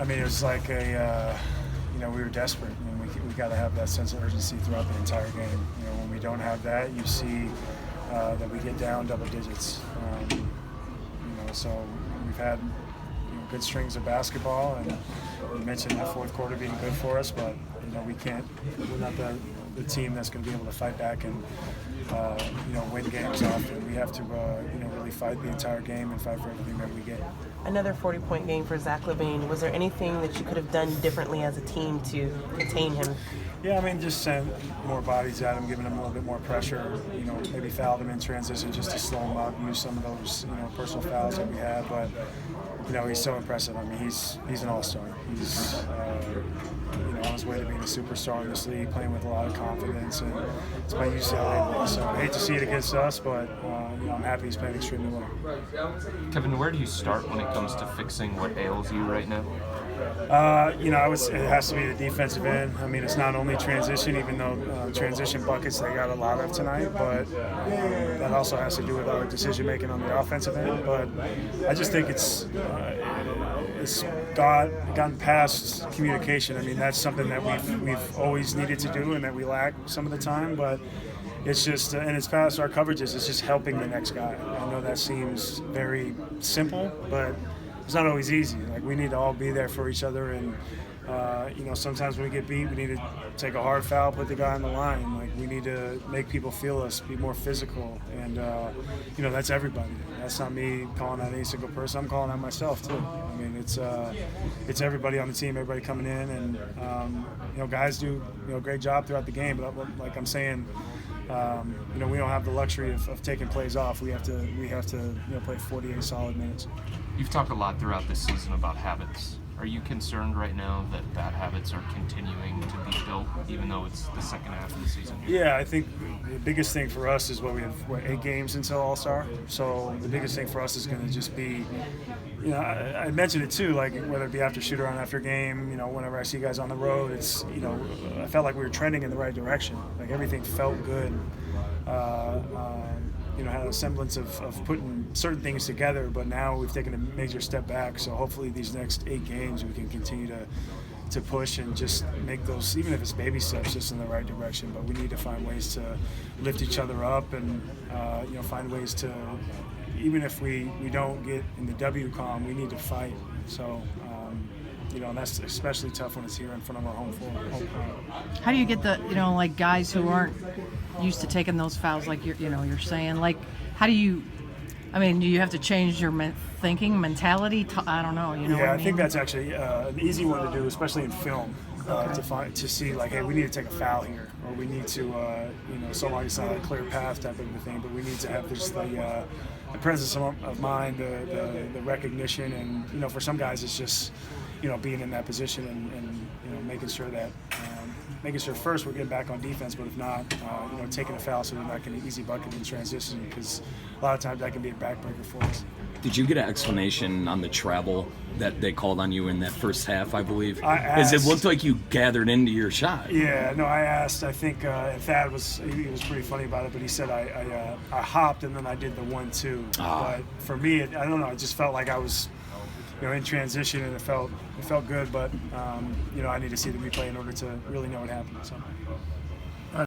I mean, it was like we were desperate. I mean, we got to have that sense of urgency throughout the entire game. When we don't have that, you see that we get down double digits. So we've had good strings of basketball, and you mentioned that fourth quarter being good for us, but we're not the team that's going to be able to fight back and win games often. We have to really fight the entire game and fight for everything that we get. Another 40-point game for Zach LaVine. Was there anything that you could have done differently as a team to contain him? Yeah, I mean, just send more bodies at him, giving him a little bit more pressure. Maybe fouled him in transition just to slow him up, use some of those personal fouls that we had. But he's so impressive. I mean, he's an all-star. He's on his way to being a superstar in this league, playing with a lot of confidence, and it's my UCLA boy. So I hate to see it against us, but I'm happy he's playing extremely well. Kevin, where do you start when it comes to fixing what ails you right now? It has to be the defensive end. I mean, it's not only transition, even though transition buckets they got a lot of tonight, but that also has to do with our decision making on the offensive end. But I just think it's gotten past communication. I mean, that's something that we've always needed to do and that we lack some of the time, but it's just, and it's past our coverages. It's just helping the next guy. I know that seems very simple, but it's not always easy. Like, we need to all be there for each other, and sometimes when we get beat, we need to take a hard foul, put the guy on the line. Like, we need to make people feel us, be more physical, and that's everybody. That's not me calling out any single person. I'm calling out myself too. I mean, it's everybody on the team, everybody coming in, and guys do a great job throughout the game. But like I'm saying, we don't have the luxury of taking plays off. We have to play 48 solid minutes. You've talked a lot throughout this season about habits. Are you concerned right now that bad habits are continuing to be built, even though it's the second half of the season? Yeah, I think the biggest thing for us is we have 8 games until All-Star. So the biggest thing for us is going to just be, I mentioned it too, like whether it be after shoot-around, after game, whenever I see guys on the road, it's, I felt like we were trending in the right direction. Like, everything felt good. Had a semblance of putting certain things together, but now we've taken a major step back. So hopefully these next 8 games we can continue to push and just make those, even if it's baby steps, just in the right direction. But we need to find ways to lift each other up and find ways to, even if we don't get in the W column, we need to fight. So and that's especially tough when it's here in front of our home floor. How do you get the like guys who aren't used to taking those fouls, like you're saying, like, how do you? I mean, do you have to change your thinking, mentality? I don't know. I think that's actually an easy one to do, especially in film. To see, like, hey, we need to take a foul here, or we need to, so long it's not a clear path type of a thing, but we need to have just the presence of mind, the recognition, and for some guys it's just being in that position and making sure that first we're getting back on defense, but if not, taking a foul so they're not getting an easy bucket in transition, because a lot of times that can be a backbreaker for us. Did you get an explanation on the travel that they called on you in that first half, I believe? I asked. Because it looked like you gathered into your shot. Yeah, no, I asked. I think Thad he was pretty funny about it, but he said I hopped and then I did the 1-2. But for me, I don't know, I just felt like I was in transition, and it felt good, but I need to see the replay in order to really know what happened. So.